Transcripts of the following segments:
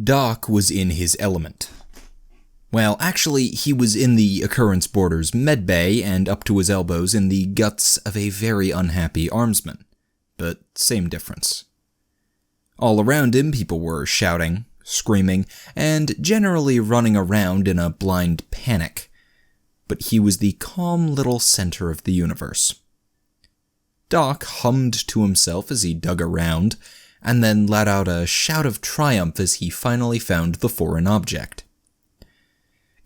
Doc was in his element. Well, actually, he was in the Occurrence Borders medbay and up to his elbows in the guts of a very unhappy armsman. But same difference. All around him, people were shouting, screaming, and generally running around in a blind panic. But he was the calm little center of the universe. Doc hummed to himself as he dug around, and then let out a shout of triumph as he finally found the foreign object.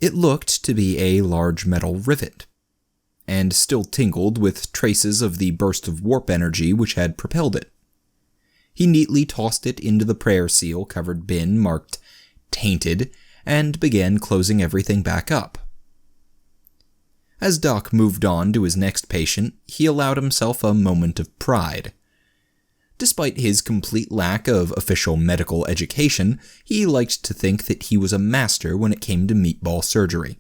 It looked to be a large metal rivet, and still tingled with traces of the burst of warp energy which had propelled it. He neatly tossed it into the prayer seal-covered bin marked Tainted, and began closing everything back up. As Doc moved on to his next patient, he allowed himself a moment of pride. Despite his complete lack of official medical education, he liked to think that he was a master when it came to meatball surgery.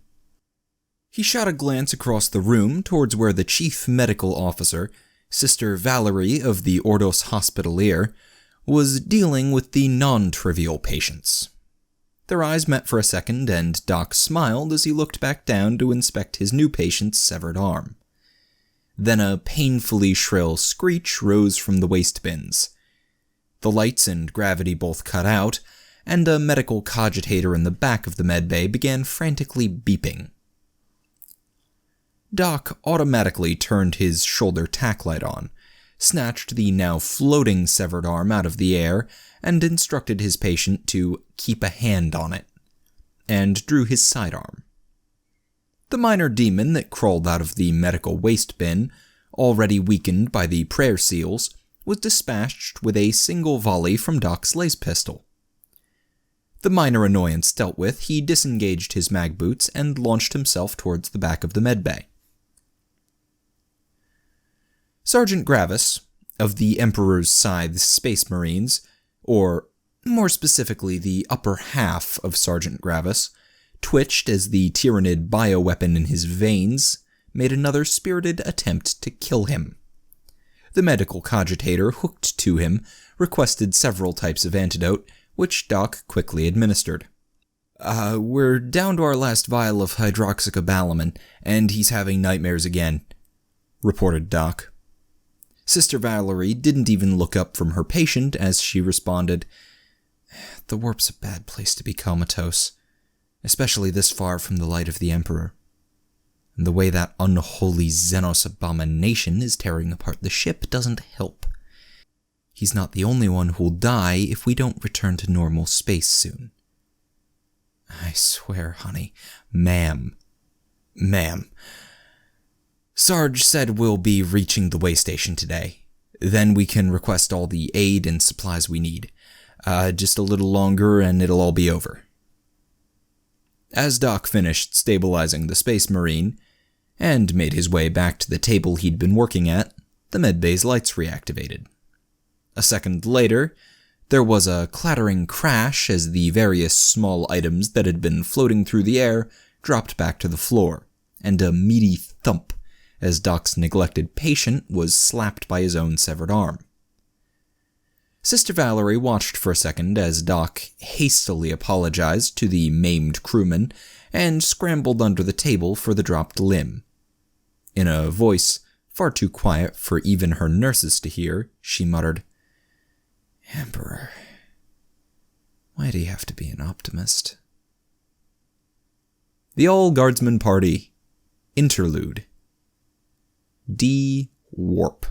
He shot a glance across the room towards where the chief medical officer, Sister Valerie of the Ordos Hospitalier, was dealing with the non-trivial patients. Their eyes met for a second, and Doc smiled as he looked back down to inspect his new patient's severed arm. Then a painfully shrill screech rose from the waste bins. The lights and gravity both cut out, and a medical cogitator in the back of the medbay began frantically beeping. Doc automatically turned his shoulder tack light on, snatched the now floating severed arm out of the air, and instructed his patient to keep a hand on it, and drew his sidearm. The minor demon that crawled out of the medical waste bin, already weakened by the prayer seals, was dispatched with a single volley from Doc's lace pistol. The minor annoyance dealt with, he disengaged his mag boots and launched himself towards the back of the medbay. Sergeant Gravis, of the Emperor's Scythe Space Marines, or more specifically the upper half of Sergeant Gravis, twitched as the Tyranid bioweapon in his veins made another spirited attempt to kill him. The medical cogitator, hooked to him, requested several types of antidote, which Doc quickly administered. We're down to our last vial of hydroxycobalamin, and he's having nightmares again," reported Doc. Sister Valerie didn't even look up from her patient as she responded, "The warp's a bad place to be comatose, especially this far from the light of the Emperor. And the way that unholy Xenos abomination is tearing apart the ship doesn't help. He's not the only one who'll die if we don't return to normal space soon." "I swear, honey, ma'am. Sarge said we'll be reaching the way station today. Then we can request all the aid and supplies we need. Just a little longer and it'll all be over." As Doc finished stabilizing the Space Marine, and made his way back to the table he'd been working at, the medbay's lights reactivated. A second later, there was a clattering crash as the various small items that had been floating through the air dropped back to the floor, and a meaty thump as Doc's neglected patient was slapped by his own severed arm. Sister Valerie watched for a second as Doc hastily apologized to the maimed crewman and scrambled under the table for the dropped limb. In a voice far too quiet for even her nurses to hear, she muttered, "Emperor, why do you have to be an optimist?" The all-Guardsmen party. Interlude. Dewarp.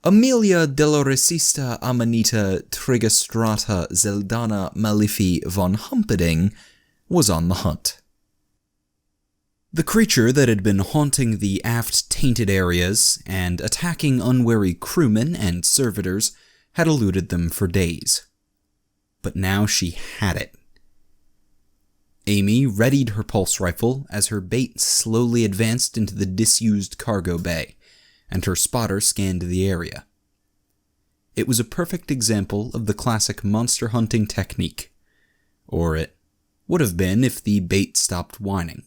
Amelia Doloresista Amanita Trigastrata Zeldana Malifi von Humperdinck was on the hunt. The creature that had been haunting the aft tainted areas and attacking unwary crewmen and servitors had eluded them for days. But now she had it. Amy readied her pulse rifle as her bait slowly advanced into the disused cargo bay, and her spotter scanned the area. It was a perfect example of the classic monster hunting technique, or it would have been if the bait stopped whining.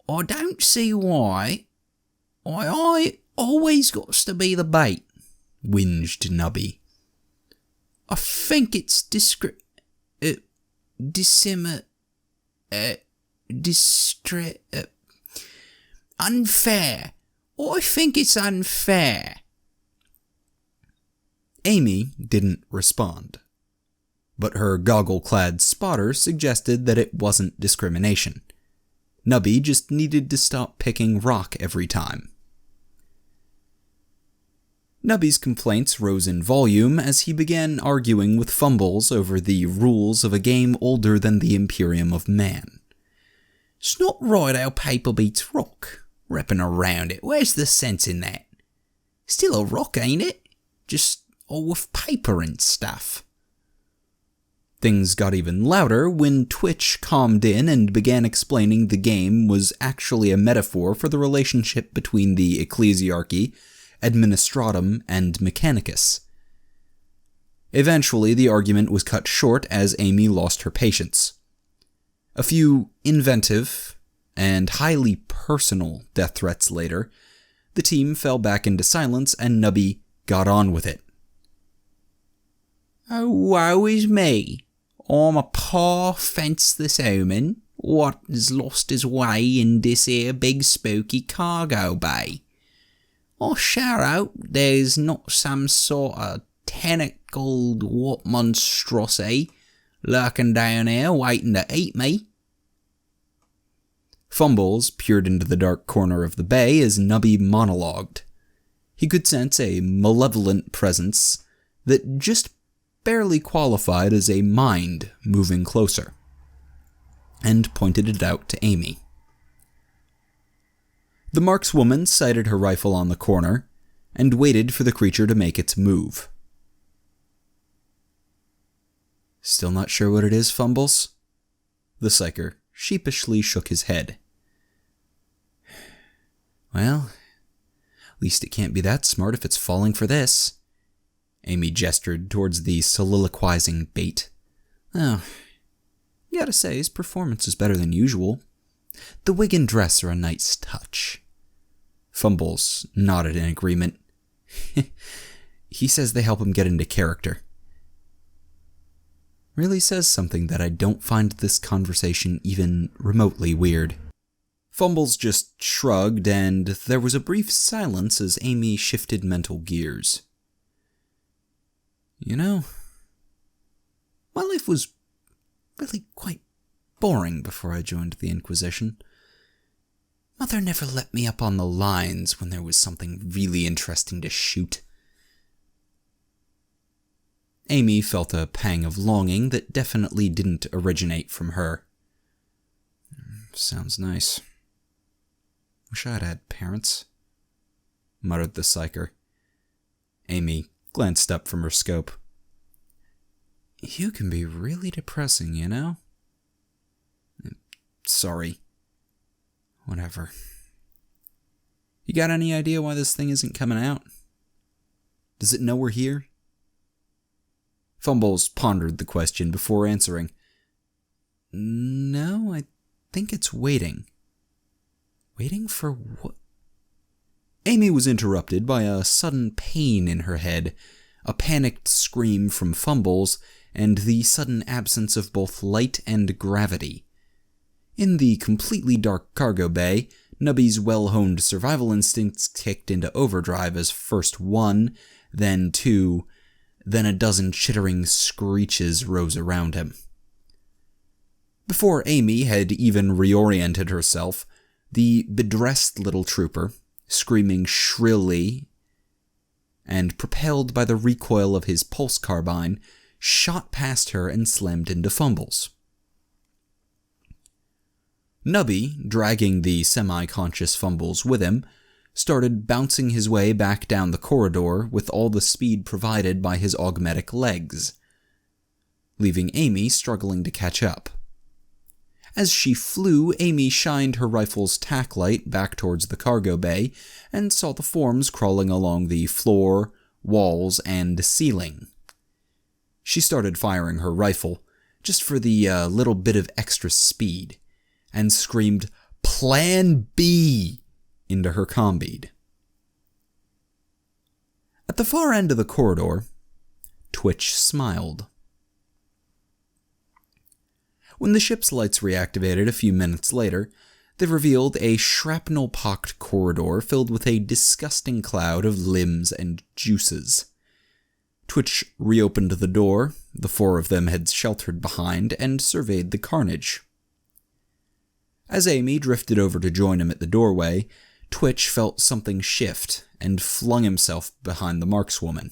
"I don't see why. I always got to be the bait," whinged Nubby. I think it's unfair. I think it's unfair. Amy didn't respond, but her goggle-clad spotter suggested that it wasn't discrimination. Nubby just needed to stop picking rock every time. Nubby's complaints rose in volume as he began arguing with Fumbles over the rules of a game older than the Imperium of Man. It's not right how paper beats rock, wrapping around it. Where's the sense in that? Still a rock, ain't it? Just all with paper and stuff. Things got even louder when Twitch calmed in and began explaining the game was actually a metaphor for the relationship between the Ecclesiarchy, Administratum, and Mechanicus. Eventually, the argument was cut short as Amy lost her patience. A few inventive and highly personal death threats later, the team fell back into silence and Nubby got on with it. Oh, woe is me. I'm a poor fenceless omen what has lost his way in this here big spooky cargo bay. I sure hope there's not some sort of tentacled what monstrosity lurking down here waiting to eat me. Fumbles peered into the dark corner of the bay as Nubby monologued. He could sense a malevolent presence that just barely qualified as a mind moving closer, and pointed it out to Amy. The markswoman sighted her rifle on the corner and waited for the creature to make its move. Still not sure what it is, Fumbles? The psyker sheepishly shook his head. Well, at least it can't be that smart if it's falling for this. Amy gestured towards the soliloquizing bait. Oh, you gotta say, his performance is better than usual. The wig and dress are a nice touch. Fumbles nodded in agreement. He says they help him get into character. Really says something that I don't find this conversation even remotely weird. Fumbles just shrugged, and there was a brief silence as Amy shifted mental gears. You know, my life was really quite boring before I joined the Inquisition. Mother never let me up on the lines when there was something really interesting to shoot. Amy felt a pang of longing that definitely didn't originate from her. Sounds nice. Wish I'd had parents, muttered the psyker. Amy glanced up from her scope. You can be really depressing, you know? Sorry. Whatever. You got any idea why this thing isn't coming out? Does it know we're here? Fumbles pondered the question before answering. No, I think it's waiting. Waiting for what? Amy was interrupted by a sudden pain in her head, a panicked scream from Fumbles, and the sudden absence of both light and gravity. In the completely dark cargo bay, Nubby's well-honed survival instincts kicked into overdrive as first one, then two, then a dozen chittering screeches rose around him. Before Amy had even reoriented herself, the bedressed little trooper, screaming shrilly and propelled by the recoil of his pulse carbine, shot past her and slammed into Fumbles. Nubby, dragging the semi-conscious Fumbles with him, started bouncing his way back down the corridor with all the speed provided by his augmetic legs, leaving Amy struggling to catch up. As she flew, Amy shined her rifle's tack light back towards the cargo bay and saw the forms crawling along the floor, walls, and ceiling. She started firing her rifle, just for the little bit of extra speed, and screamed, "Plan B!" into her combead. At the far end of the corridor, Twitch smiled. When the ship's lights reactivated a few minutes later, they revealed a shrapnel-pocked corridor filled with a disgusting cloud of limbs and juices. Twitch reopened the door the four of them had sheltered behind and surveyed the carnage. As Amy drifted over to join him at the doorway, Twitch felt something shift and flung himself behind the markswoman.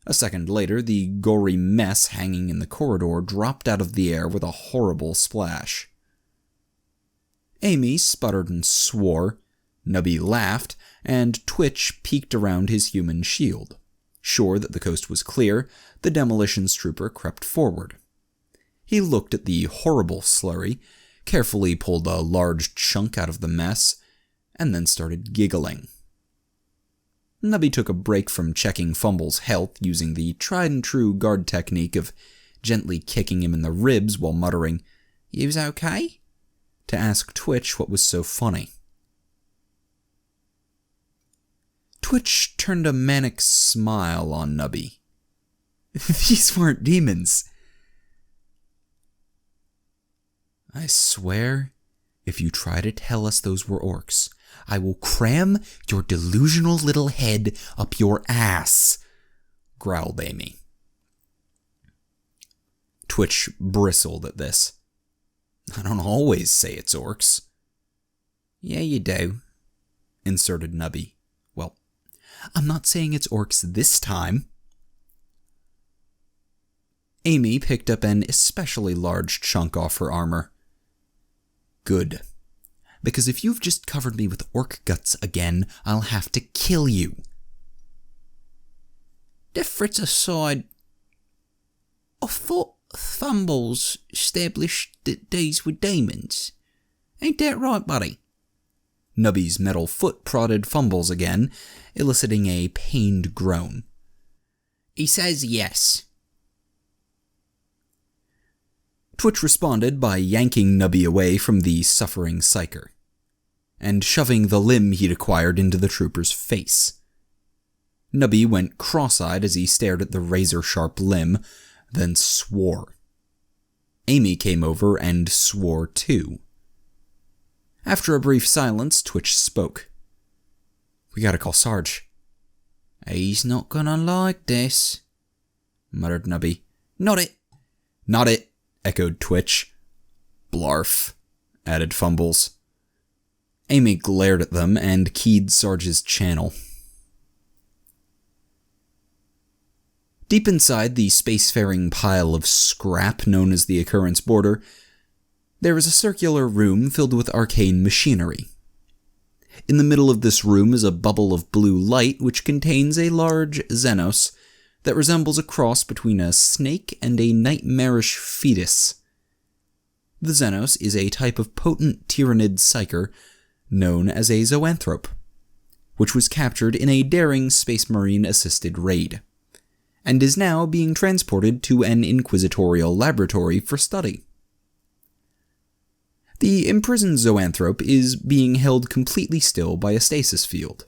A second later, the gory mess hanging in the corridor dropped out of the air with a horrible splash. Amy sputtered and swore, Nubby laughed, and Twitch peeked around his human shield. Sure that the coast was clear, the demolitions trooper crept forward. He looked at the horrible slurry, carefully pulled a large chunk out of the mess, and then started giggling. Nubby took a break from checking Fumble's health using the tried-and-true guard technique of gently kicking him in the ribs while muttering, "You's okay?" to ask Twitch what was so funny. Twitch turned a manic smile on Nubby. "These weren't demons. I swear, if you try to tell us those were orcs, I will cram your delusional little head up your ass," growled Amy. Twitch bristled at this. "I don't always say it's orcs." "Yeah, you do," inserted Nubby. "Well, I'm not saying it's orcs this time." Amy picked up an especially large chunk off her armor. "Good. Because if you've just covered me with orc guts again, I'll have to kill you." "Difference aside, I thought Fumbles established that these were demons. Ain't that right, buddy?" Nubby's metal foot prodded Fumbles again, eliciting a pained groan. "He says yes." Twitch responded by yanking Nubby away from the suffering psyker, and shoving the limb he'd acquired into the trooper's face. Nubby went cross-eyed as he stared at the razor-sharp limb, then swore. Amy came over and swore too. After a brief silence, Twitch spoke. "We gotta call Sarge." "He's not gonna like this," muttered Nubby. "Not it!" "Not it!" echoed Twitch. "Blarf," added Fumbles. Amy glared at them and keyed Sarge's channel. Deep inside the spacefaring pile of scrap known as the Occurrence Border, there is a circular room filled with arcane machinery. In the middle of this room is a bubble of blue light which contains a large Xenos that resembles a cross between a snake and a nightmarish fetus. The Xenos is a type of potent tyrannid psyker known as a zoanthrope, which was captured in a daring Space Marine-assisted raid, and is now being transported to an inquisitorial laboratory for study. The imprisoned zoanthrope is being held completely still by a stasis field,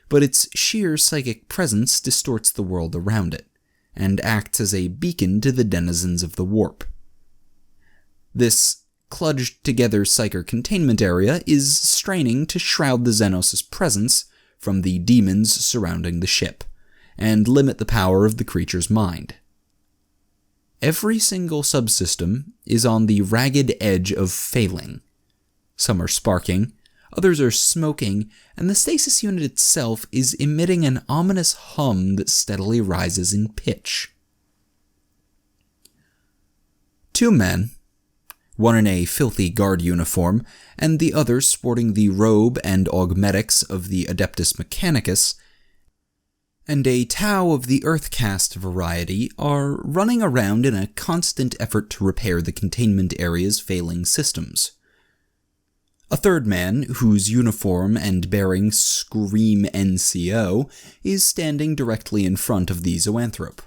but its sheer psychic presence distorts the world around it, and acts as a beacon to the denizens of the warp. This kludged-together psyker containment area is straining to shroud the Xenos' presence from the demons surrounding the ship, and limit the power of the creature's mind. Every single subsystem is on the ragged edge of failing. Some are sparking, others are smoking, and the stasis unit itself is emitting an ominous hum that steadily rises in pitch. Two men, one in a filthy guard uniform, and the other sporting the robe and augmetics of the Adeptus Mechanicus, and a Tau of the Earthcast variety, are running around in a constant effort to repair the containment area's failing systems. A third man, whose uniform and bearing scream NCO, is standing directly in front of the zoanthrope,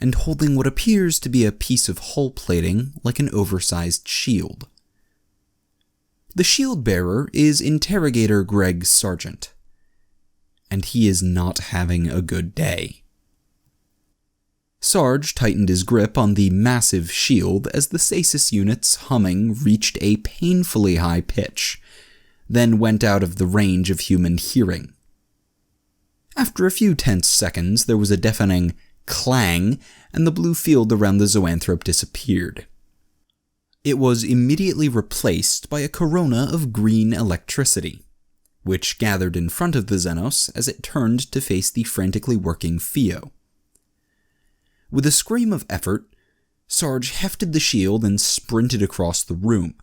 and holding what appears to be a piece of hull plating like an oversized shield. The shield bearer is Interrogator Greg Sargent. and he is not having a good day. Sarge tightened his grip on the massive shield as the stasis unit's humming reached a painfully high pitch, then went out of the range of human hearing. After a few tense seconds, there was a deafening clang, and the blue field around the zoanthrope disappeared. It was immediately replaced by a corona of green electricity, which gathered in front of the Xenos as it turned to face the frantically working Theo. With a scream of effort, Sarge hefted the shield and sprinted across the room,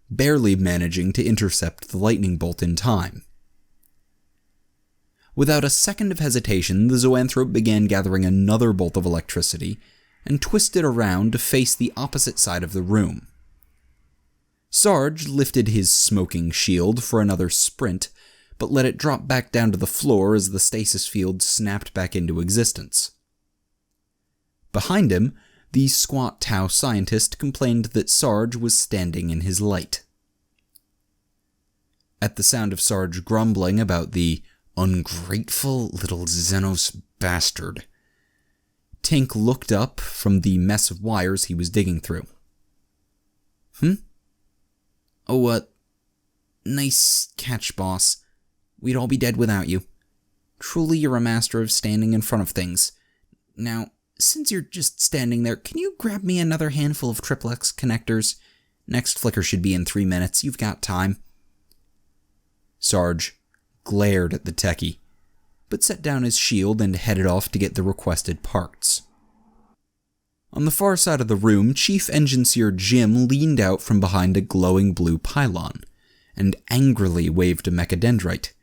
barely managing to intercept the lightning bolt in time. Without a second of hesitation, the zoanthrope began gathering another bolt of electricity and twisted around to face the opposite side of the room. Sarge lifted his smoking shield for another sprint, but let it drop back down to the floor as the stasis field snapped back into existence. Behind him, the squat Tau scientist complained that Sarge was standing in his light. At the sound of Sarge grumbling about the ungrateful little Xenos bastard, Tink looked up from the mess of wires he was digging through. Oh, nice catch, boss. We'd all be dead without you. Truly, you're a master of standing in front of things. Now, since you're just standing there, can you grab me another handful of triplex connectors? Next flicker should be in 3 minutes. You've got time. Sarge glared at the techie, but set down his shield and headed off to get the requested parts. On the far side of the room, Chief Engineer Jim leaned out from behind a glowing blue pylon and angrily waved a mechadendrite.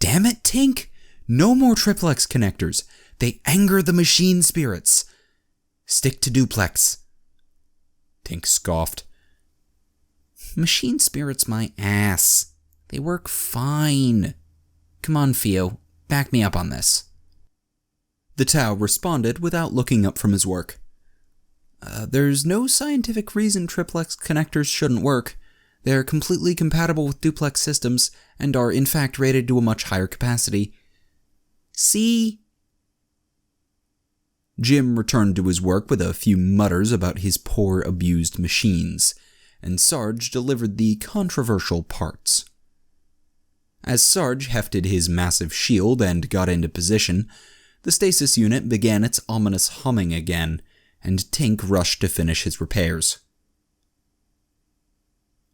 Damn it, Tink! No more triplex connectors. They anger the machine spirits. Stick to duplex. Tink scoffed. Machine spirits my ass. They work fine. Come on, Theo. Back me up on this. The Tau responded without looking up from his work. There's no scientific reason triplex connectors shouldn't work. They're completely compatible with duplex systems and are in fact rated to a much higher capacity. See? Jim returned to his work with a few mutters about his poor abused machines, and Sarge delivered the controversial parts. As Sarge hefted his massive shield and got into position, the stasis unit began its ominous humming again, and Tink rushed to finish his repairs.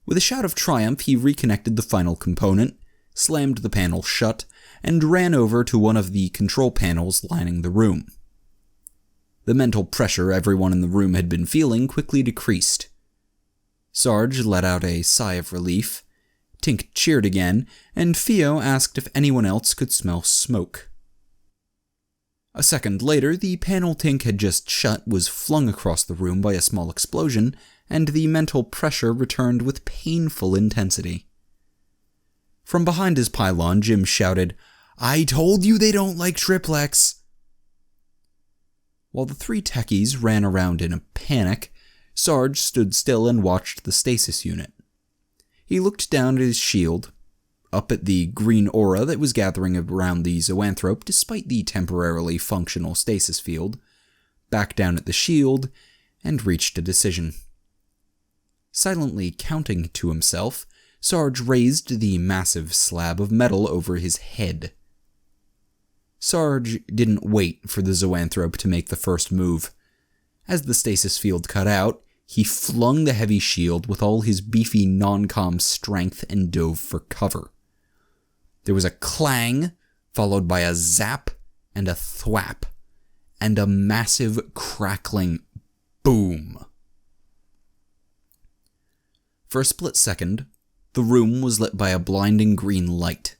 With a shout of triumph, he reconnected the final component, slammed the panel shut, and ran over to one of the control panels lining the room. The mental pressure everyone in the room had been feeling quickly decreased. Sarge let out a sigh of relief, Tink cheered again, and Theo asked if anyone else could smell smoke. A second later, the panel Tink had just shut was flung across the room by a small explosion, and the mental pressure returned with painful intensity. From behind his pylon, Jim shouted, "I told you they don't like triplex!" While the three techies ran around in a panic, Sarge stood still and watched the stasis unit. He looked down at his shield, up at the green aura that was gathering around the zoanthrope despite the temporarily functional stasis field, back down at the shield, and reached a decision. Silently counting to himself, Sarge raised the massive slab of metal over his head. Sarge didn't wait for the zoanthrope to make the first move. As the stasis field cut out, he flung the heavy shield with all his beefy non-com strength and dove for cover. There was a clang, followed by a zap and a thwap, and a massive crackling boom. For a split second, the room was lit by a blinding green light,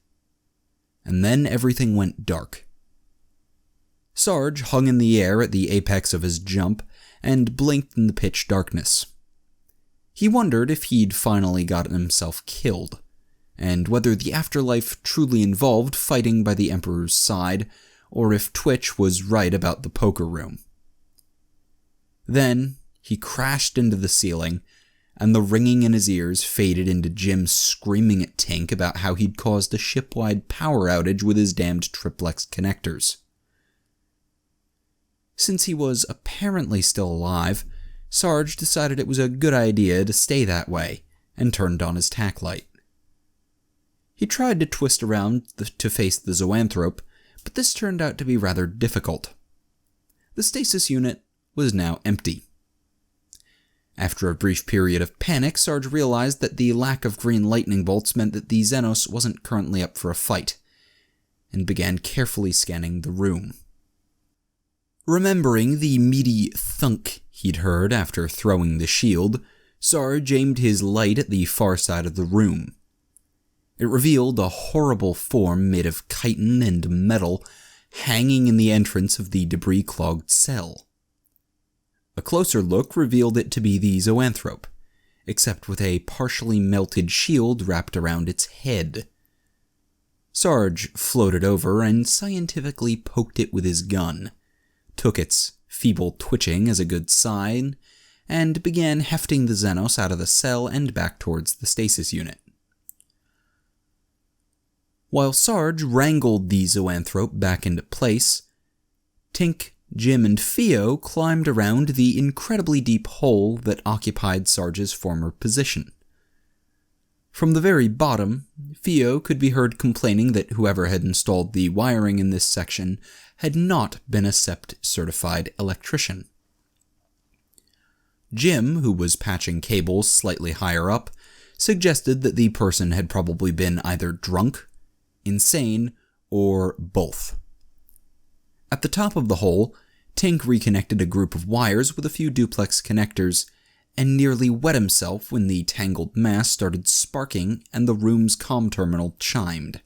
and then everything went dark. Sarge hung in the air at the apex of his jump and blinked in the pitch darkness. He wondered if he'd finally gotten himself killed, and whether the afterlife truly involved fighting by the Emperor's side, or if Twitch was right about the poker room. Then he crashed into the ceiling and the ringing in his ears faded into Jim screaming at Tink about how he'd caused a ship-wide power outage with his damned triplex connectors. Since he was apparently still alive, Sarge decided it was a good idea to stay that way, and turned on his tack light. He tried to twist around to face the zoanthrope, but this turned out to be rather difficult. The stasis unit was now empty. After a brief period of panic, Sarge realized that the lack of green lightning bolts meant that the Xenos wasn't currently up for a fight, and began carefully scanning the room. Remembering the meaty thunk he'd heard after throwing the shield, Sarge aimed his light at the far side of the room. It revealed a horrible form made of chitin and metal hanging in the entrance of the debris-clogged cell. A closer look revealed it to be the zoanthrope, except with a partially melted shield wrapped around its head. Sarge floated over and scientifically poked it with his gun, took its feeble twitching as a good sign, and began hefting the Xenos out of the cell and back towards the stasis unit. While Sarge wrangled the zoanthrope back into place, Tink, Jim, and Theo climbed around the incredibly deep hole that occupied Sarge's former position. From the very bottom, Theo could be heard complaining that whoever had installed the wiring in this section had not been a SEPT-certified electrician. Jim, who was patching cables slightly higher up, suggested that the person had probably been either drunk, insane, or both. At the top of the hole, Tink reconnected a group of wires with a few duplex connectors, and nearly wet himself when the tangled mass started sparking and the room's comm terminal chimed.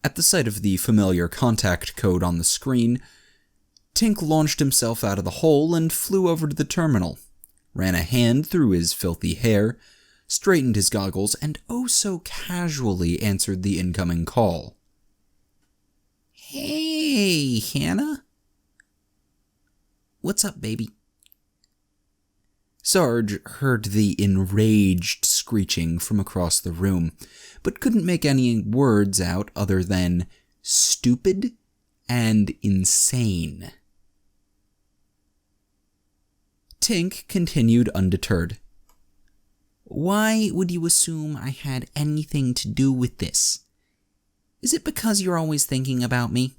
At the sight of the familiar contact code on the screen, Tink launched himself out of the hole and flew over to the terminal, ran a hand through his filthy hair, straightened his goggles, and oh so casually answered the incoming call. "Hey, Hannah? What's up, baby?" Sarge heard the enraged screeching from across the room, but couldn't make any words out other than stupid and insane. Tink continued undeterred. "Why would you assume I had anything to do with this? Is it because you're always thinking about me?"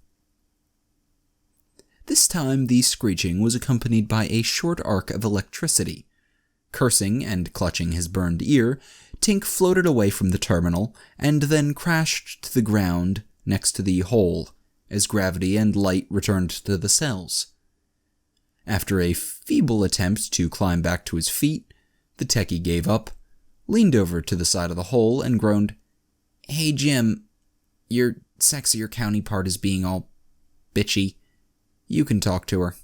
This time the screeching was accompanied by a short arc of electricity. Cursing and clutching his burned ear, Tink floated away from the terminal and then crashed to the ground next to the hole as gravity and light returned to the cells. After a feeble attempt to climb back to his feet, the techie gave up, leaned over to the side of the hole, and groaned, "Hey, Jim, your sexier counterpart is being all bitchy. You can talk to her."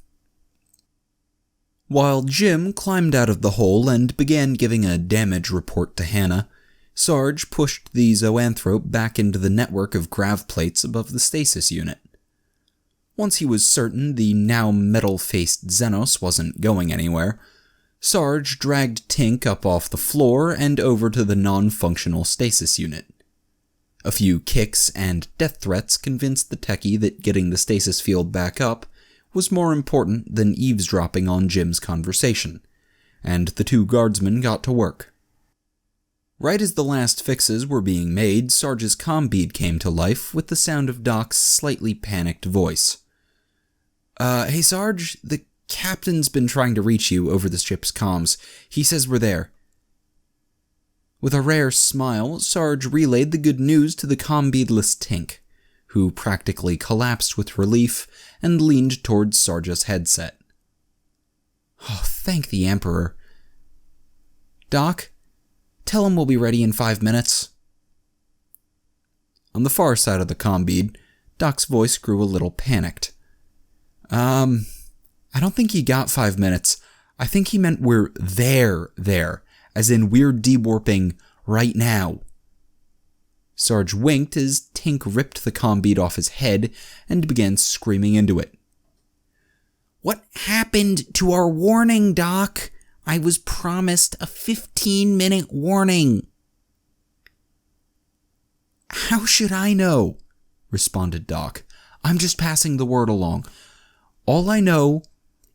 While Jim climbed out of the hole and began giving a damage report to Hannah, Sarge pushed the zoanthrope back into the network of grav plates above the stasis unit. Once he was certain the now metal-faced Xenos wasn't going anywhere, Sarge dragged Tink up off the floor and over to the non-functional stasis unit. A few kicks and death threats convinced the techie that getting the stasis field back up was more important than eavesdropping on Jim's conversation, and the two guardsmen got to work. Right as the last fixes were being made, Sarge's comm bead came to life with the sound of Doc's slightly panicked voice. Hey Sarge, the captain's been trying to reach you over the ship's comms. He says we're there." With a rare smile, Sarge relayed the good news to the comm beadless Tink, who practically collapsed with relief and leaned towards Sarge's headset. "Oh, thank the Emperor. Doc, tell him we'll be ready in 5 minutes." On the far side of the comm bead, Doc's voice grew a little panicked. I don't think he got 5 minutes. I think he meant we're there, as in we're dewarping right now." Sarge winked as Tink ripped the comm bead off his head and began screaming into it. "What happened to our warning, Doc? I was promised a 15-minute warning. How should I know? Responded Doc. I'm just passing the word along. All I know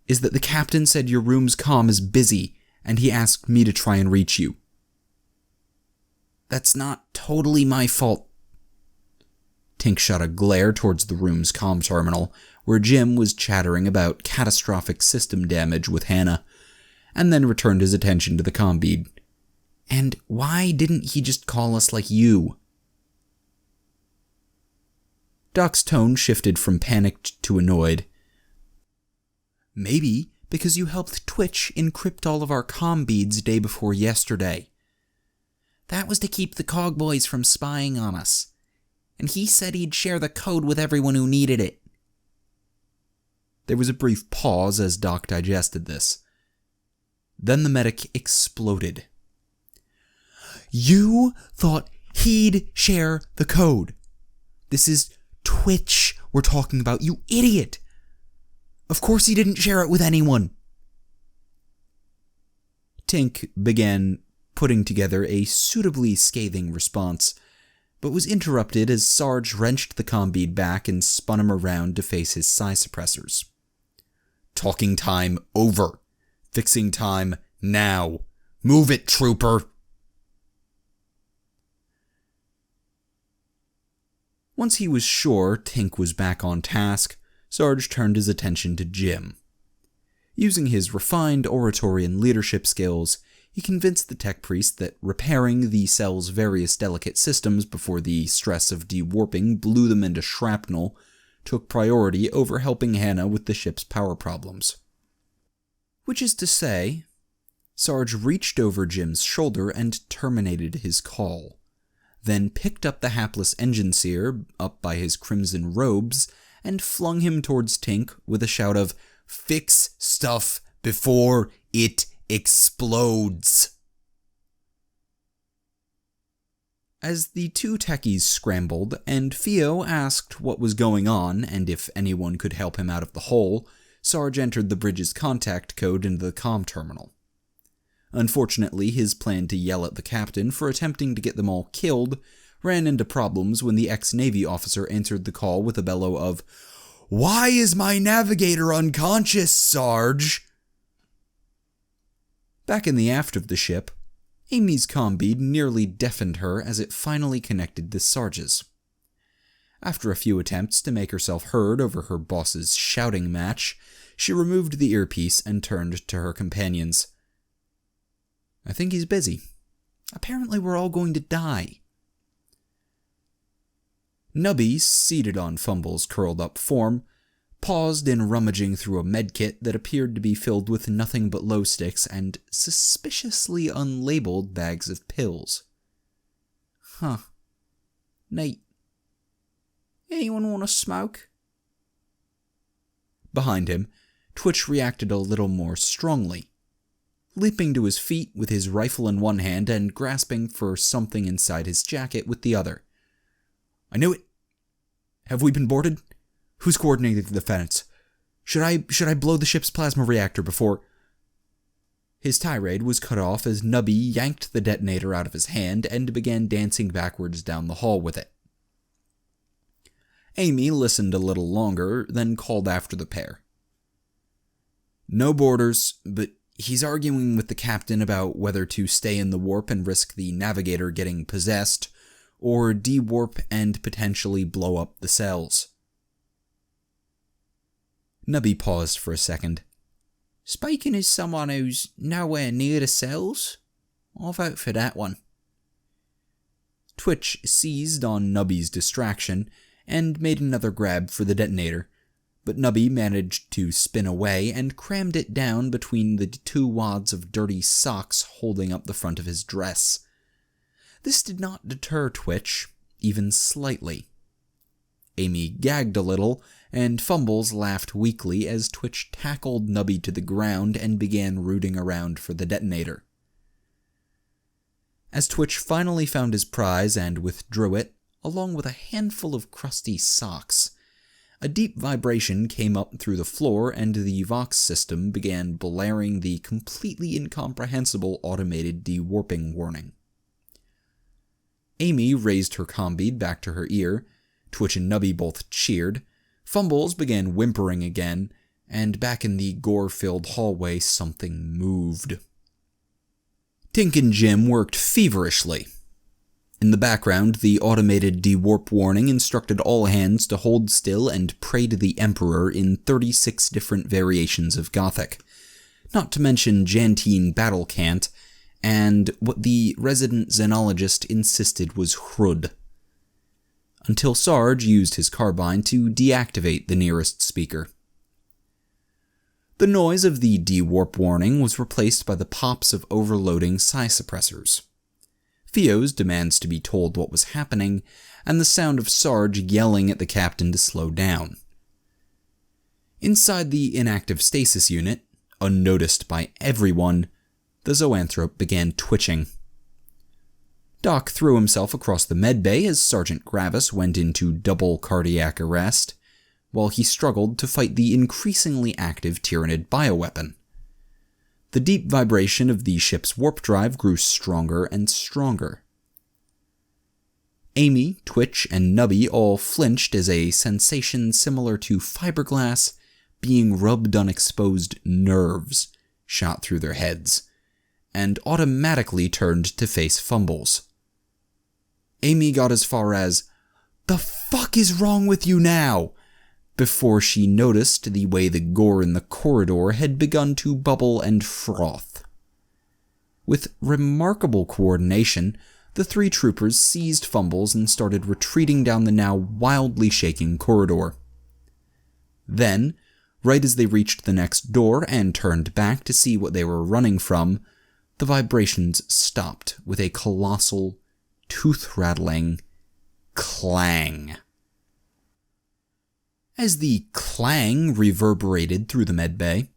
is that the captain said your room's comm is busy, and he asked me to try and reach you. That's not totally my fault. Tink shot a glare towards the room's comm terminal, where Jim was chattering about catastrophic system damage with Hannah, and then returned his attention to the comm bead. And why didn't he just call us like you? Doc's tone shifted from panicked to annoyed. Maybe because you helped Twitch encrypt all of our comm beads day before yesterday. That was to keep the Cogboys from spying on us. And he said he'd share the code with everyone who needed it. There was a brief pause as Doc digested this. Then the medic exploded. You thought he'd share the code. This is Twitch we're talking about, you idiot! Of course he didn't share it with anyone. Tink began putting together a suitably scathing response, but was interrupted as Sarge wrenched the comm bead back and spun him around to face his psi suppressors. Talking time over. Fixing time now. Move it, trooper! Once he was sure Tink was back on task, Sarge turned his attention to Jim. Using his refined oratory and leadership skills, he convinced the tech priest that repairing the cell's various delicate systems before the stress of dewarping blew them into shrapnel took priority over helping Hannah with the ship's power problems. Which is to say, Sarge reached over Jim's shoulder and terminated his call, then picked up the hapless engine seer up by his crimson robes and flung him towards Tink with a shout of, "Fix stuff before it explodes!" As the two techies scrambled, and Theo asked what was going on and if anyone could help him out of the hole, Sarge entered the bridge's contact code into the comm terminal. Unfortunately, his plan to yell at the captain for attempting to get them all killed ran into problems when the ex-Navy officer answered the call with a bellow of, "Why is my navigator unconscious, Sarge?" Back in the aft of the ship, Amy's comm bead nearly deafened her as it finally connected to Sarge's. After a few attempts to make herself heard over her boss's shouting match, she removed the earpiece and turned to her companions. "I think he's busy. Apparently we're all going to die." Nubby, seated on Fumble's curled-up form, paused in rummaging through a medkit that appeared to be filled with nothing but glow sticks and suspiciously unlabeled bags of pills. "Huh. Nate. Anyone want a smoke?" Behind him, Twitch reacted a little more strongly, leaping to his feet with his rifle in one hand and grasping for something inside his jacket with the other. "I knew it! Have we been boarded? Who's coordinating the defense? Should I blow the ship's plasma reactor before..." His tirade was cut off as Nubby yanked the detonator out of his hand and began dancing backwards down the hall with it. Amy listened a little longer, then called after the pair. "No boarders, but he's arguing with the captain about whether to stay in the warp and risk the navigator getting possessed, or dewarp and potentially blow up the cells." Nubby paused for a second. "Speaking as someone who's nowhere near the cells, I'll vote for that one." Twitch seized on Nubby's distraction and made another grab for the detonator, but Nubby managed to spin away and crammed it down between the two wads of dirty socks holding up the front of his dress. This did not deter Twitch, even slightly. Amy gagged a little, and Fumbles laughed weakly as Twitch tackled Nubby to the ground and began rooting around for the detonator. As Twitch finally found his prize and withdrew it, along with a handful of crusty socks, A deep vibration came up through the floor, and the Vox system began blaring the completely incomprehensible automated dewarping warning. Amy raised her comm back to her ear. Twitch and Nubby both cheered. Fumbles began whimpering again, and back in the gore-filled hallway something moved. Tink and Jim worked feverishly. In the background, the automated dewarp warning instructed all hands to hold still and pray to the Emperor in 36 different variations of Gothic, not to mention Jantine battle cant, and what the resident xenologist insisted was Hrud. Until Sarge used his carbine to deactivate the nearest speaker. The noise of the dewarp warning was replaced by the pops of overloading psi suppressors. Theo's demands to be told what was happening, and the sound of Sarge yelling at the captain to slow down. Inside the inactive stasis unit, unnoticed by everyone, the zoanthrope began twitching. Doc threw himself across the medbay as Sergeant Gravis went into double cardiac arrest, while he struggled to fight the increasingly active Tyranid bioweapon. The deep vibration of the ship's warp drive grew stronger and stronger. Amy, Twitch, and Nubby all flinched as a sensation similar to fiberglass being rubbed on exposed nerves shot through their heads, and automatically turned to face Fumbles. Amy got as far as, "The fuck is wrong with you now?" before she noticed the way the gore in the corridor had begun to bubble and froth. With remarkable coordination, the three troopers seized Fumbles and started retreating down the now wildly shaking corridor. Then, right as they reached the next door and turned back to see what they were running from, the vibrations stopped with a colossal, tooth-rattling clang. As the clang reverberated through the medbay,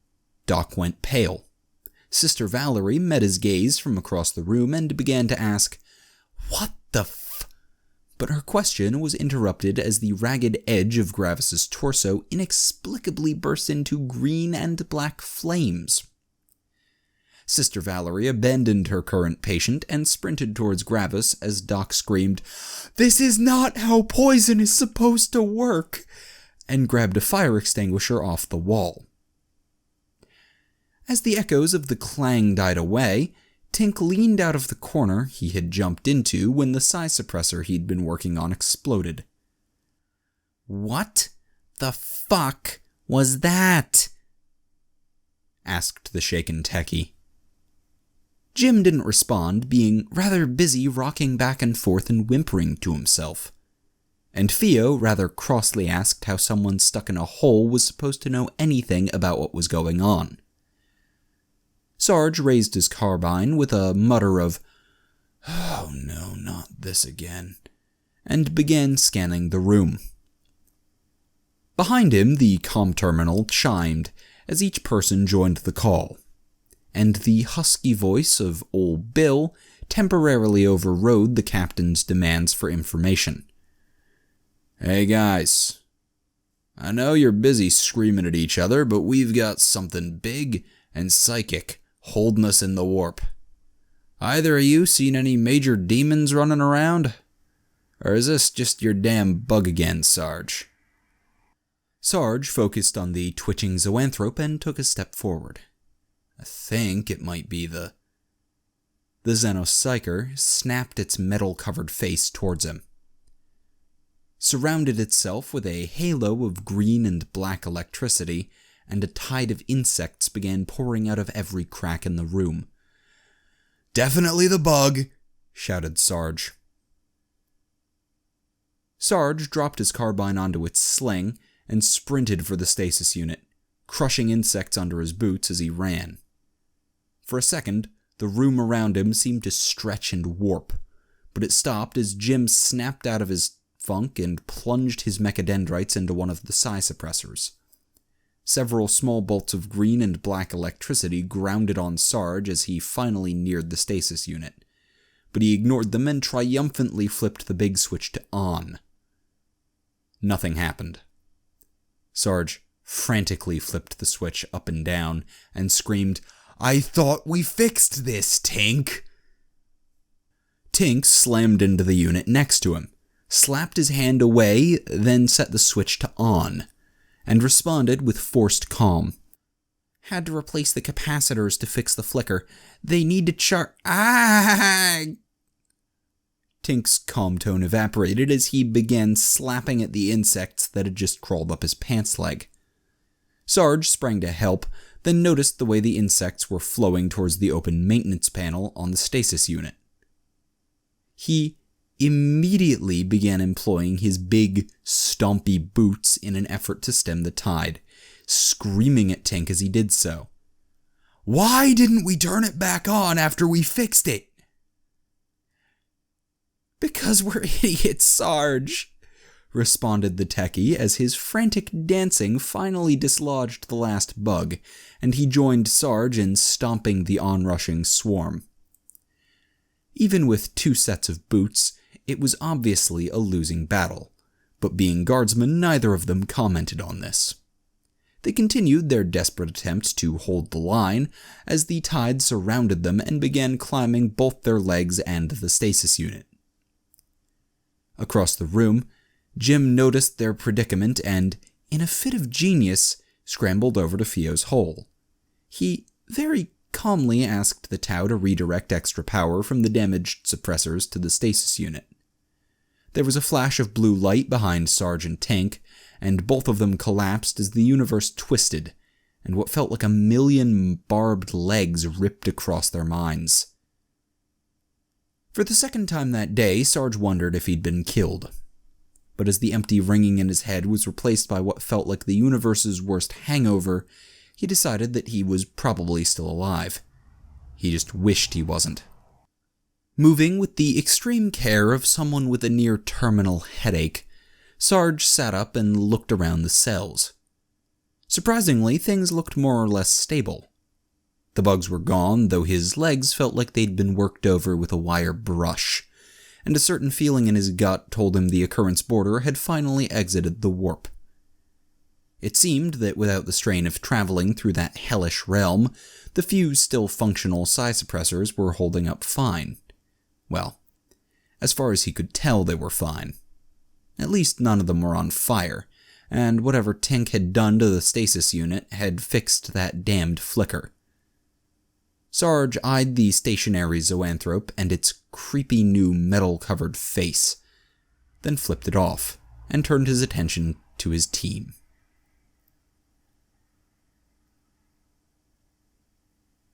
Doc went pale. Sister Valerie met his gaze from across the room and began to ask, "What the f—?" But her question was interrupted as the ragged edge of Gravis's torso inexplicably burst into green and black flames. Sister Valerie abandoned her current patient and sprinted towards Gravis as Doc screamed, "This is not how poison is supposed to work!" and grabbed a fire extinguisher off the wall. As the echoes of the clang died away, Tink leaned out of the corner he had jumped into when the psi suppressor he'd been working on exploded. "What the fuck was that?" asked the shaken techie. Jim didn't respond, being rather busy rocking back and forth and whimpering to himself. And Theo rather crossly asked how someone stuck in a hole was supposed to know anything about what was going on. Sarge raised his carbine with a mutter of, "Oh no, not this again," and began scanning the room. Behind him, the comm terminal chimed as each person joined the call, and the husky voice of Old Bill temporarily overrode the captain's demands for information. "Hey guys, I know you're busy screaming at each other, but we've got something big and psychic holding us in the warp. Either of you seen any major demons running around? Or is this just your damn bug again, Sarge?" Sarge focused on the twitching zoanthrope and took a step forward. "I think it might be the..." The Xenopsyker snapped its metal-covered face towards him. Surrounded itself with a halo of green and black electricity, and a tide of insects began pouring out of every crack in the room. "Definitely the bug!" shouted Sarge. Sarge dropped his carbine onto its sling and sprinted for the stasis unit, crushing insects under his boots as he ran. For a second, the room around him seemed to stretch and warp, but it stopped as Jim snapped out of his funk and plunged his mechadendrites into one of the psi suppressors. Several small bolts of green and black electricity grounded on Sarge as he finally neared the stasis unit, but he ignored them and triumphantly flipped the big switch to on. Nothing happened. Sarge frantically flipped the switch up and down and screamed, "I thought we fixed this, Tink!" Tink slammed into the unit next to him, slapped his hand away, then set the switch to on, and responded with forced calm. "Had to replace the capacitors to fix the flicker. They need to Ah!" Tink's calm tone evaporated as he began slapping at the insects that had just crawled up his pants leg. Sarge sprang to help, then noticed the way the insects were flowing towards the open maintenance panel on the stasis unit. He immediately began employing his big, stompy boots in an effort to stem the tide, screaming at Tink as he did so. "Why didn't we turn it back on after we fixed it?" "Because we're idiots, Sarge," responded the techie as his frantic dancing finally dislodged the last bug, and he joined Sarge in stomping the onrushing swarm. Even with 2 sets of boots, it was obviously a losing battle, but being guardsmen, neither of them commented on this. They continued their desperate attempt to hold the line as the tide surrounded them and began climbing both their legs and the stasis unit. Across the room, Jim noticed their predicament and, in a fit of genius, scrambled over to Fio's hole. He very calmly asked the Tau to redirect extra power from the damaged suppressors to the stasis unit. There was a flash of blue light behind Sarge and Tink, and both of them collapsed as the universe twisted, and what felt like a million barbed legs ripped across their minds. For the second time that day, Sarge wondered if he'd been killed. But as the empty ringing in his head was replaced by what felt like the universe's worst hangover, he decided that he was probably still alive. He just wished he wasn't. Moving with the extreme care of someone with a near-terminal headache, Sarge sat up and looked around the cells. Surprisingly, things looked more or less stable. The bugs were gone, though his legs felt like they'd been worked over with a wire brush, and a certain feeling in his gut told him the occurrence border had finally exited the warp. It seemed that without the strain of traveling through that hellish realm, the few still functional psi suppressors were holding up fine. Well, as far as he could tell, they were fine. At least none of them were on fire, and whatever Tink had done to the stasis unit had fixed that damned flicker. Sarge eyed the stationary zoanthrope and its creepy new metal-covered face, then flipped it off and turned his attention to his team.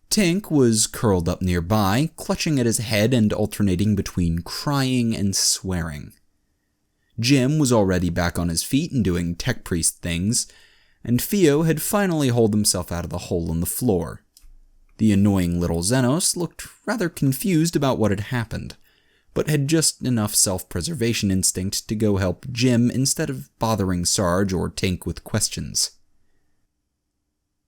Tink was curled up nearby, clutching at his head and alternating between crying and swearing. Jim was already back on his feet and doing tech priest things, and Fio had finally hauled himself out of the hole in the floor. The annoying little Xenos looked rather confused about what had happened, but had just enough self-preservation instinct to go help Jim instead of bothering Sarge or Tink with questions.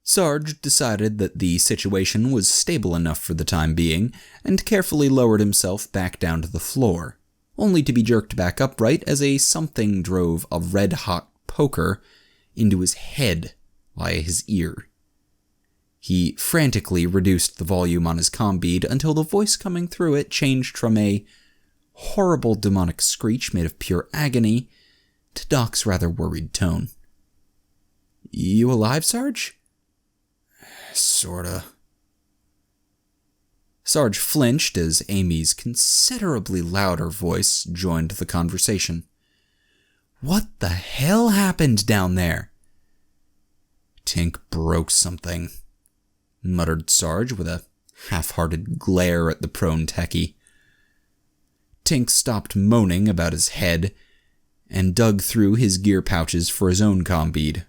Sarge decided that the situation was stable enough for the time being, and carefully lowered himself back down to the floor, only to be jerked back upright as a something drove a red-hot poker into his head via his ear. He frantically reduced the volume on his comm bead until the voice coming through it changed from a horrible demonic screech made of pure agony to Doc's rather worried tone. "You alive, Sarge?" "Sorta." Sarge flinched as Amy's considerably louder voice joined the conversation. "What the hell happened down there?" "Tink broke something," muttered Sarge with a half-hearted glare at the prone techie. Tink stopped moaning about his head and dug through his gear pouches for his own comm bead,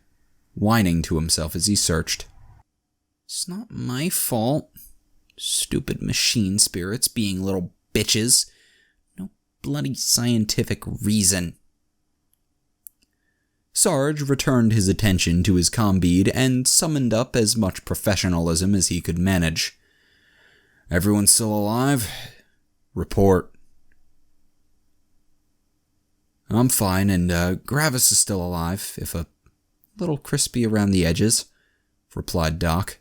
whining to himself as he searched. "It's not my fault. Stupid machine spirits being little bitches. No bloody scientific reason." Sarge returned his attention to his comm bead and summoned up as much professionalism as he could manage. "Everyone still alive? Report." "I'm fine, and Gravis is still alive, if a little crispy around the edges, replied Doc.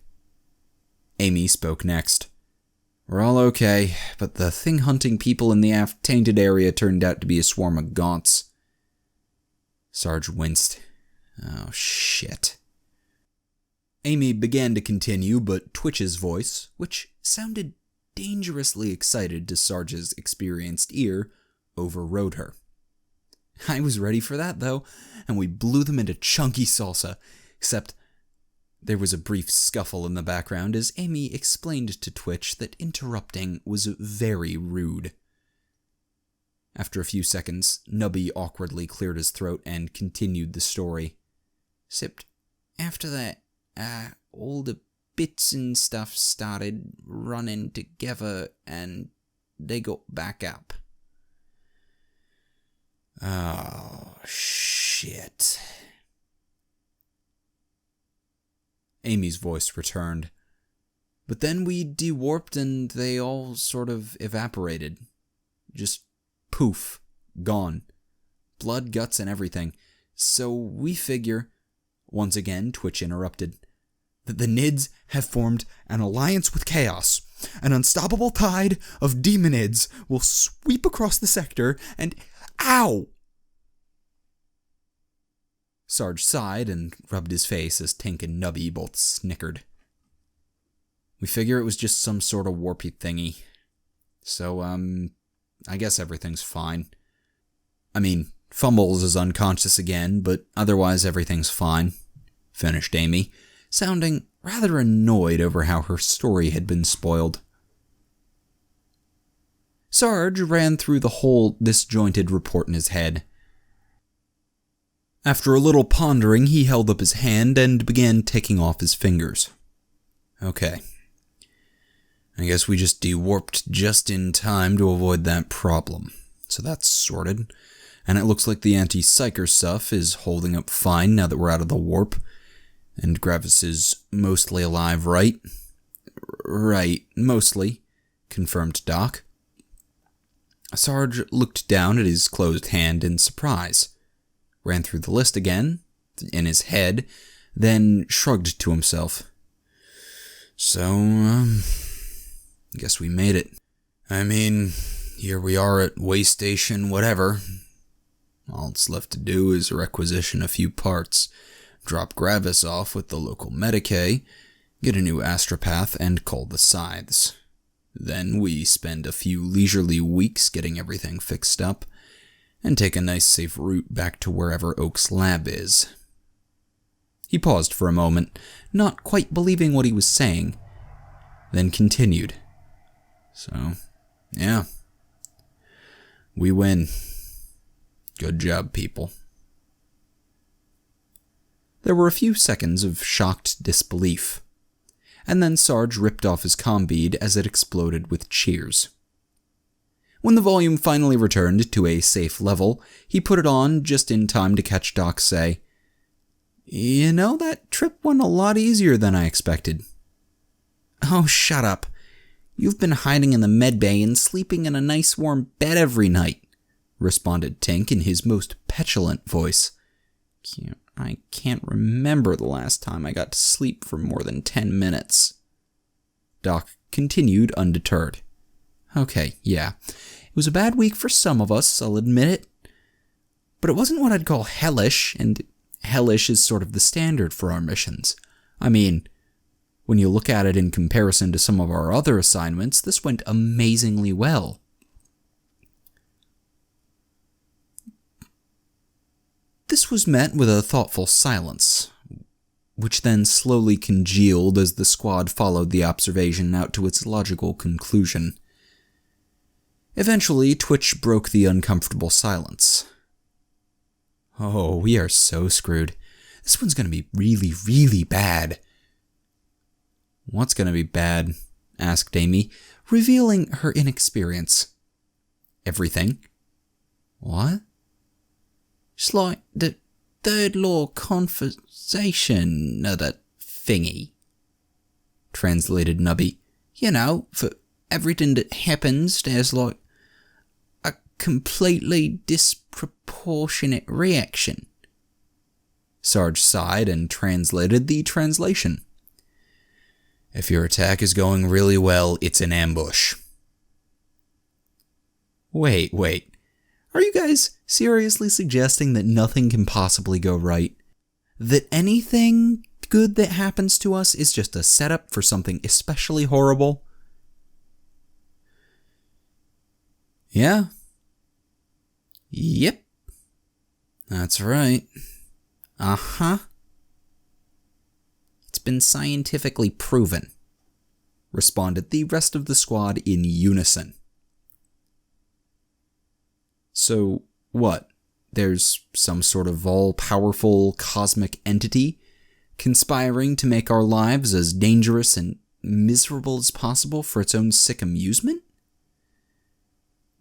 Amy spoke next. We're all okay, but the thing hunting people in the aft-tainted area turned out to be a swarm of gaunts. Sarge winced. Oh, shit. Amy began to continue, but Twitch's voice, which sounded dangerously excited to Sarge's experienced ear, overrode her. I was ready for that, though, and we blew them into chunky salsa, except there was a brief scuffle in the background as Amy explained to Twitch that interrupting was very rude. After a few seconds, Nubby awkwardly cleared his throat and continued the story. Except after that, all the bits and stuff started running together and they got back up. Oh, shit. Amy's voice returned. But then we dewarped and they all sort of evaporated. Just poof. Gone. Blood, guts, and everything. So we figure, once again Twitch interrupted, that the Nids have formed an alliance with Chaos. An unstoppable tide of demonids will sweep across the sector and... Ow! Sarge sighed and rubbed his face as Tink and Nubby both snickered. We figure it was just some sort of warpy thingy. So, I guess everything's fine. I mean, Fumbles is unconscious again, but otherwise everything's fine, finished Amy, sounding rather annoyed over how her story had been spoiled. Sarge ran through the whole disjointed report in his head. After a little pondering, he held up his hand and began taking off his fingers. Okay. I guess we just dewarped just in time to avoid that problem. So that's sorted. And it looks like the anti-psyker stuff is holding up fine now that we're out of the warp. And Gravis is mostly alive, right? Right, mostly, confirmed Doc. Sarge looked down at his closed hand in surprise, ran through the list again, in his head, then shrugged to himself. So, guess we made it. I mean, here we are at way station whatever. All that's left to do is requisition a few parts, drop Gravis off with the local Medicae, get a new astropath, and call the Scythes. Then we spend a few leisurely weeks getting everything fixed up, and take a nice safe route back to wherever Oak's lab is. He paused for a moment, not quite believing what he was saying, then continued. So, yeah. We win. Good job, people. There were a few seconds of shocked disbelief, and then Sarge ripped off his comm bead as it exploded with cheers. When the volume finally returned to a safe level, he put it on just in time to catch Doc say, "You know, that trip went a lot easier than I expected." "Oh, shut up. You've been hiding in the medbay and sleeping in a nice warm bed every night," responded Tink in his most petulant voice. I can't remember the last time I got to sleep for more than 10 minutes. Doc continued undeterred. Okay, yeah. It was a bad week for some of us, I'll admit it. But it wasn't what I'd call hellish, and hellish is sort of the standard for our missions. I mean, when you look at it in comparison to some of our other assignments, this went amazingly well. This was met with a thoughtful silence, which then slowly congealed as the squad followed the observation out to its logical conclusion. Eventually, Twitch broke the uncomfortable silence. "Oh, we are so screwed. This one's gonna be really, really bad." "What's gonna be bad?" asked Amy, revealing her inexperience. "Everything." "What?" "It's like the third law conversation of that thingy," translated Nubby. "You know, for everything that happens, there's like a completely disproportionate reaction." Sarge sighed and translated the translation. If your attack is going really well, it's an ambush. Wait. Are you guys seriously suggesting that nothing can possibly go right? That anything good that happens to us is just a setup for something especially horrible? Yeah. Yep. That's right. Uh-huh. It's been scientifically proven, responded the rest of the squad in unison. So, what? There's some sort of all-powerful cosmic entity conspiring to make our lives as dangerous and miserable as possible for its own sick amusement?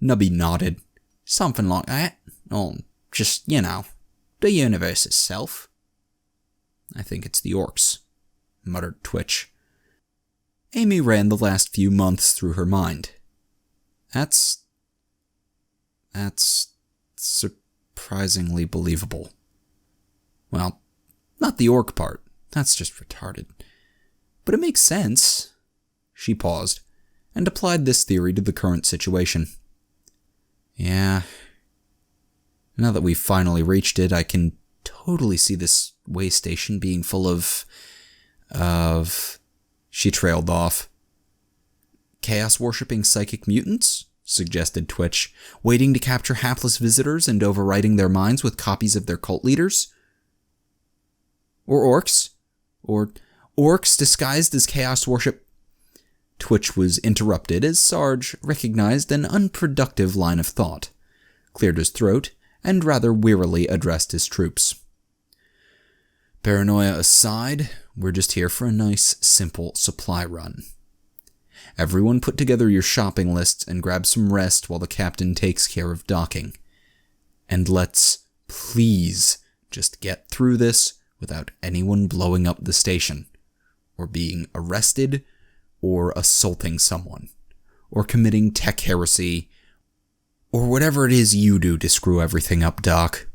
Nubby nodded. Something like that. Or just, the universe itself. I think it's the orcs, muttered Twitch. Amy ran the last few months through her mind. That's surprisingly believable. Well, not the orc part. That's just retarded. But it makes sense. She paused and applied this theory to the current situation. Yeah. Now that we've finally reached it, I can totally see this way station being full of... She trailed off. Chaos-worshipping psychic mutants? Suggested Twitch, waiting to capture hapless visitors and overriding their minds with copies of their cult leaders? Or orcs? Or orcs disguised as chaos worship? Twitch was interrupted as Sarge recognized an unproductive line of thought, cleared his throat, and rather wearily addressed his troops. Paranoia aside, we're just here for a nice, simple supply run. Everyone put together your shopping lists and grab some rest while the captain takes care of docking. And let's, please, just get through this without anyone blowing up the station, or being arrested, or assaulting someone, or committing tech heresy, or whatever it is you do to screw everything up, Doc.